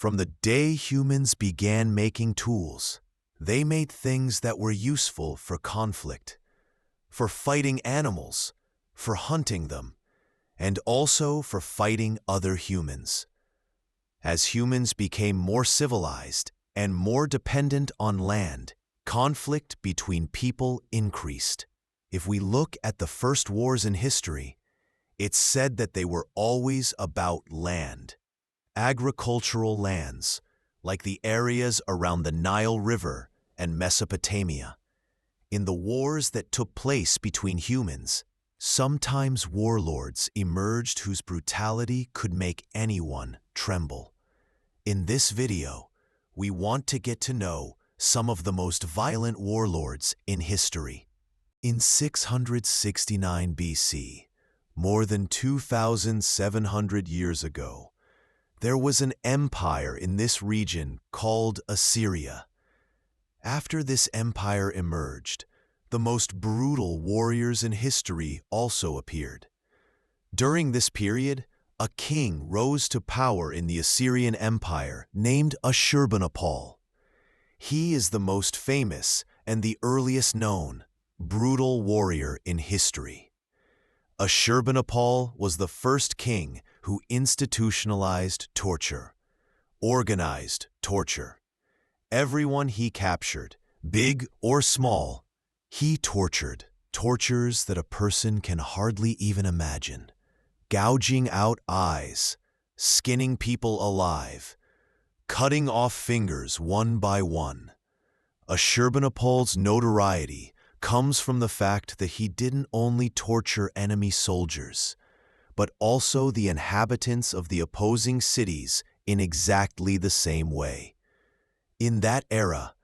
From the day humans began making tools, they made things that were useful for conflict, for fighting animals, for hunting them, and also for fighting other humans. As humans became more civilized and more dependent on land, conflict between people increased. If we look at the first wars in history, it's said that they were always about land. Agricultural lands, like the areas around the Nile River and Mesopotamia. In the wars that took place between humans, sometimes warlords emerged whose brutality could make anyone tremble. In this video, we want to get to know some of the most violent warlords in history. In 669 BC, more than 2,700 years ago, there was an empire in this region called Assyria. After this empire emerged, the most brutal warriors in history also appeared. During this period, a king rose to power in the Assyrian Empire named Ashurbanipal. He is the most famous and the earliest known brutal warrior in history. Ashurbanipal was the first king who institutionalized torture, organized torture. Everyone he captured, big or small, he tortured. Tortures that a person can hardly even imagine. Gouging out eyes, skinning people alive, cutting off fingers one by one. Ashurbanipal's notoriety comes from the fact that he didn't only torture enemy soldiers, but also the inhabitants of the opposing cities in exactly the same way. In that era,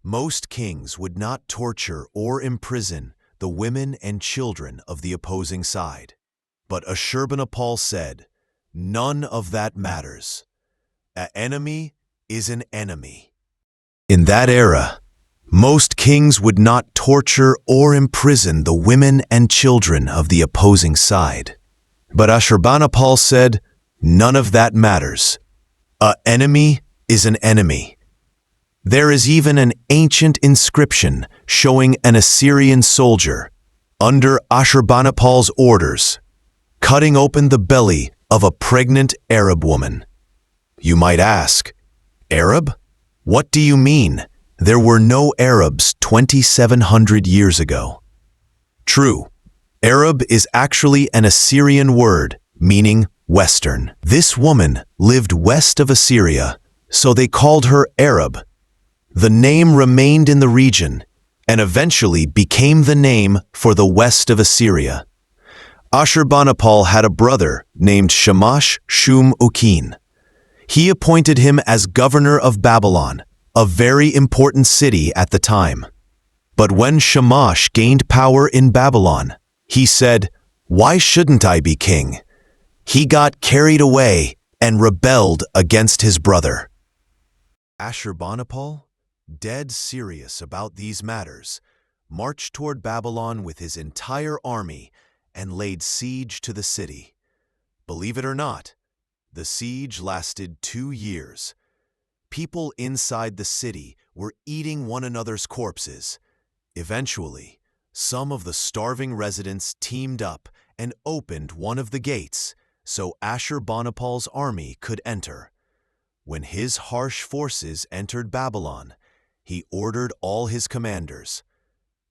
most kings would not torture or imprison the women and children of the opposing side. But Ashurbanipal said, "None of that matters. An enemy is an enemy." In that era, most kings would not torture or imprison the women and children of the opposing side. But Ashurbanipal said, "None of that matters. An enemy is an enemy." There is even an ancient inscription showing an Assyrian soldier, under Ashurbanipal's orders, cutting open the belly of a pregnant Arab woman. You might ask, Arab? What do you mean? There were no Arabs 2,700 years ago. True, Arab is actually an Assyrian word meaning Western. This woman lived west of Assyria, so they called her Arab. The name remained in the region and eventually became the name for the west of Assyria. Ashurbanipal had a brother named Shamash-shum-ukin. He appointed him as governor of Babylon, a very important city at the time. But when Shamash gained power in Babylon, he said, "Why shouldn't I be king?" He got carried away and rebelled against his brother. Ashurbanipal, dead serious about these matters, marched toward Babylon with his entire army and laid siege to the city. Believe it or not, the siege lasted 2 years. People inside the city were eating one another's corpses. Eventually, some of the starving residents teamed up and opened one of the gates so Ashurbanipal's army could enter. When his harsh forces entered Babylon, he ordered all his commanders,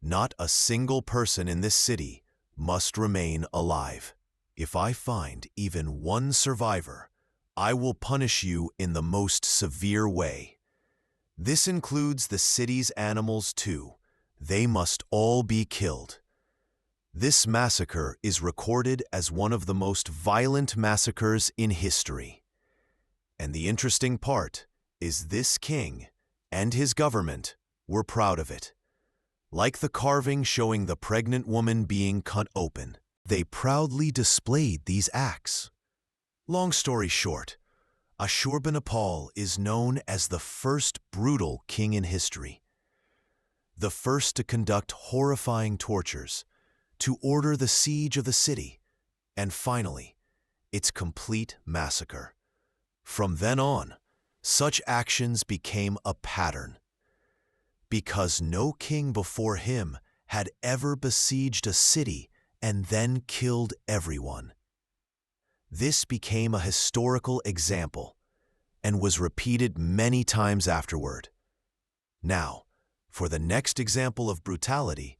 "Not a single person in this city must remain alive. If I find even one survivor, I will punish you in the most severe way." This includes the city's animals too. They must all be killed. This massacre is recorded as one of the most violent massacres in history. And the interesting part is this king and his government were proud of it. Like the carving showing the pregnant woman being cut open, they proudly displayed these acts. Long story short, Ashurbanipal is known as the first brutal king in history, the first to conduct horrifying tortures, to order the siege of the city, and finally, its complete massacre. From then on, such actions became a pattern, because no king before him had ever besieged a city and then killed everyone. This became a historical example and was repeated many times afterward. Now, for the next example of brutality,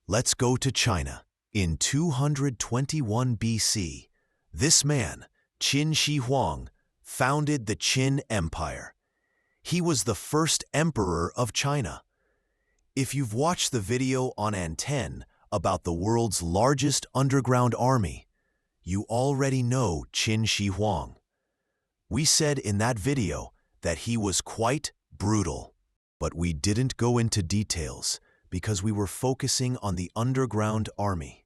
let's go to China. In 221 BC, this man, Qin Shi Huang, founded the Qin Empire. He was the first emperor of China. If you've watched the video on Anten about the world's largest underground army, you already know Qin Shi Huang. We said in that video that he was quite brutal, but we didn't go into details because we were focusing on the underground army.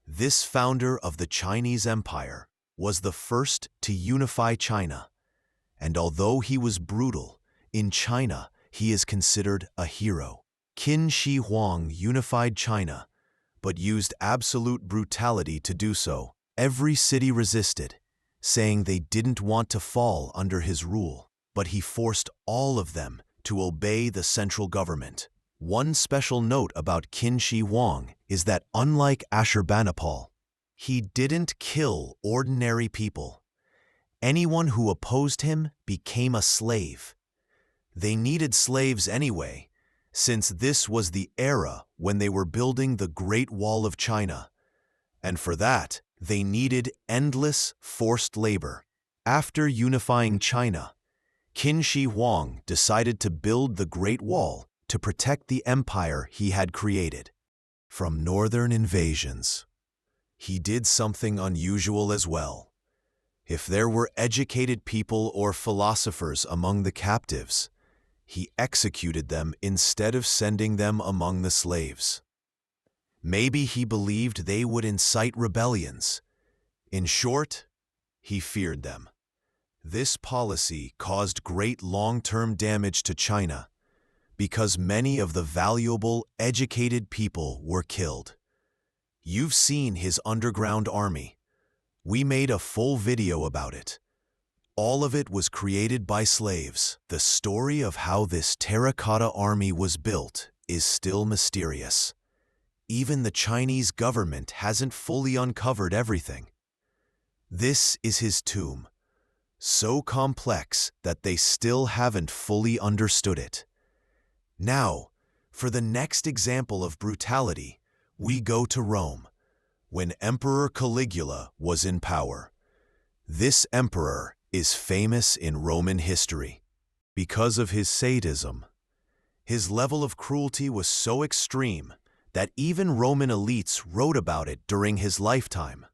This founder of the Chinese Empire was the first to unify China, and although he was brutal, in China he is considered a hero. Qin Shi Huang unified China, but used absolute brutality to do so. Every city resisted, saying they didn't want to fall under his rule, but he forced all of them to obey the central government. One special note about Qin Shi Huang is that unlike Ashurbanipal, he didn't kill ordinary people. Anyone who opposed him became a slave. They needed slaves anyway, since this was the era when they were building the Great Wall of China, and for that, they needed endless forced labor. After unifying China, Qin Shi Huang decided to build the Great Wall to protect the empire he had created from northern invasions. He did something unusual as well. If there were educated people or philosophers among the captives, he executed them instead of sending them among the slaves. Maybe he believed they would incite rebellions. In short, he feared them. This policy caused great long-term damage to China because many of the valuable, educated people were killed. You've seen his underground army. We made a full video about it. All of it was created by slaves. The story of how this terracotta army was built is still mysterious. Even the Chinese government hasn't fully uncovered everything. This is his tomb, so complex that they still haven't fully understood it. Now, for the next example of brutality, we go to Rome, when Emperor Caligula was in power. This emperor is famous in Roman history because of his sadism. His level of cruelty was so extreme that even Roman elites wrote about it during his lifetime.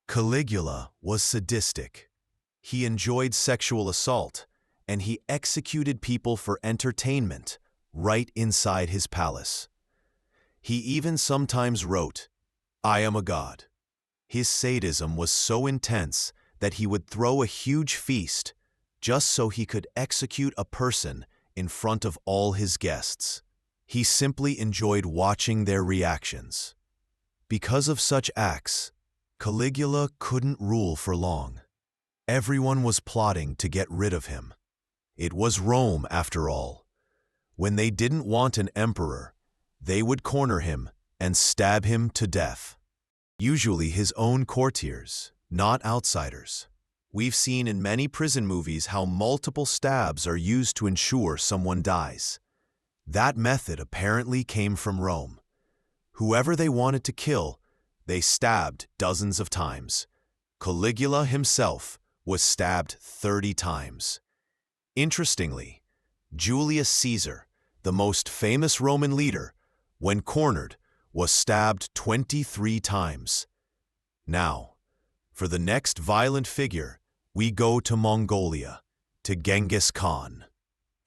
Caligula was sadistic. He enjoyed sexual assault, and he executed people for entertainment right inside his palace. He even sometimes wrote, "I am a god." His sadism was so intense that he would throw a huge feast just so he could execute a person in front of all his guests. He simply enjoyed watching their reactions. Because of such acts, Caligula couldn't rule for long. Everyone was plotting to get rid of him. It was Rome, after all. When they didn't want an emperor, they would corner him and stab him to death. Usually his own courtiers, not outsiders. We've seen in many prison movies how multiple stabs are used to ensure someone dies. That method apparently came from Rome. Whoever they wanted to kill, they stabbed dozens of times. Caligula himself was stabbed 30 times. Interestingly, Julius Caesar, the most famous Roman leader, when cornered, was stabbed 23 times. Now, for the next violent figure, we go to Mongolia, to Genghis Khan.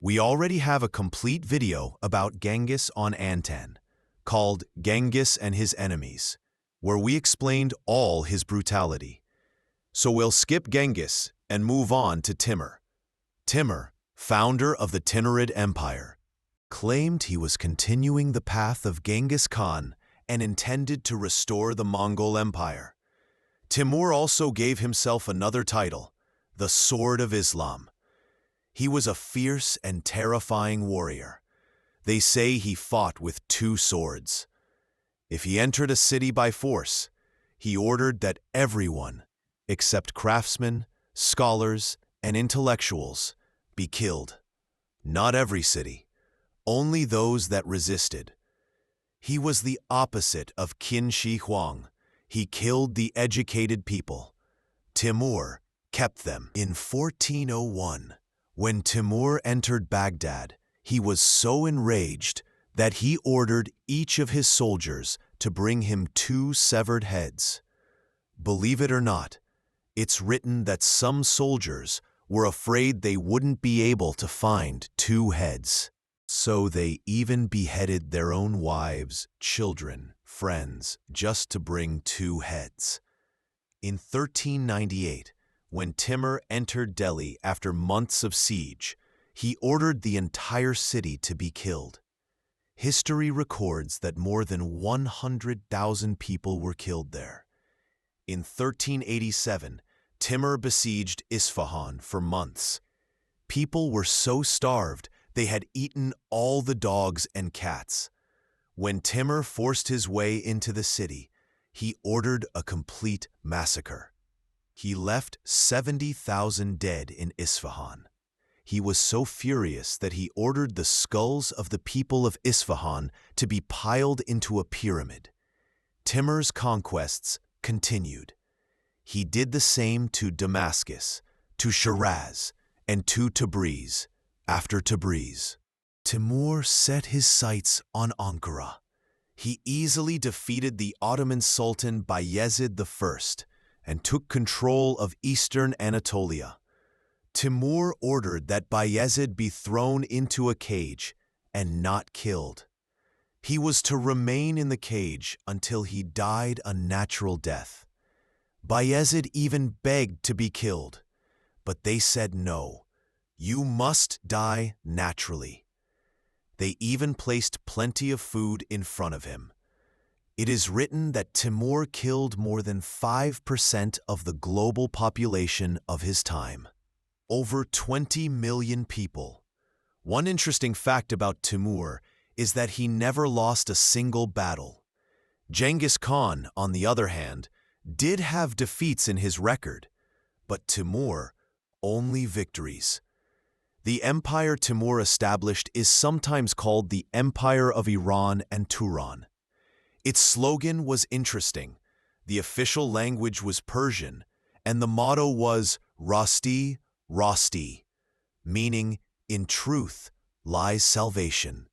We already have a complete video about Genghis on Anten, called Genghis and His Enemies, where we explained all his brutality. So we'll skip Genghis and move on to Timur. Timur, founder of the Timurid Empire, claimed he was continuing the path of Genghis Khan and intended to restore the Mongol Empire. Timur also gave himself another title, the Sword of Islam. He was a fierce and terrifying warrior. They say he fought with 2 swords. If he entered a city by force, he ordered that everyone, except craftsmen, scholars, and intellectuals, be killed. Not every city, only those that resisted. He was the opposite of Qin Shi Huang. He killed the educated people. Timur kept them. In 1401, when Timur entered Baghdad, he was so enraged that he ordered each of his soldiers to bring him 2 severed heads. Believe it or not, it's written that some soldiers were afraid they wouldn't be able to find 2 heads. So they even beheaded their own wives, children, friends, just to bring 2 heads. In 1398, when Timur entered Delhi after months of siege, he ordered the entire city to be killed. History records that more than 100,000 people were killed there. In 1387, Timur besieged Isfahan for months. People were so starved they had eaten all the dogs and cats. When Timur forced his way into the city, he ordered a complete massacre. He left 70,000 dead in Isfahan. He was so furious that he ordered the skulls of the people of Isfahan to be piled into a pyramid. Timur's conquests continued. He did the same to Damascus, to Shiraz, and to Tabriz. After Tabriz, Timur set his sights on Ankara. He easily defeated the Ottoman Sultan Bayezid I and took control of eastern Anatolia. Timur ordered that Bayezid be thrown into a cage and not killed. He was to remain in the cage until he died a natural death. Bayezid even begged to be killed, but they said no. You must die naturally. They even placed plenty of food in front of him. It is written that Timur killed more than 5% of the global population of his time. Over 20 million people. One interesting fact about Timur is that he never lost a single battle. Genghis Khan, on the other hand, did have defeats in his record, but Timur, only victories. The empire Timur established is sometimes called the Empire of Iran and Turan. Its slogan was interesting. The official language was Persian, and the motto was Rosti, Rosti, meaning, in truth lies salvation.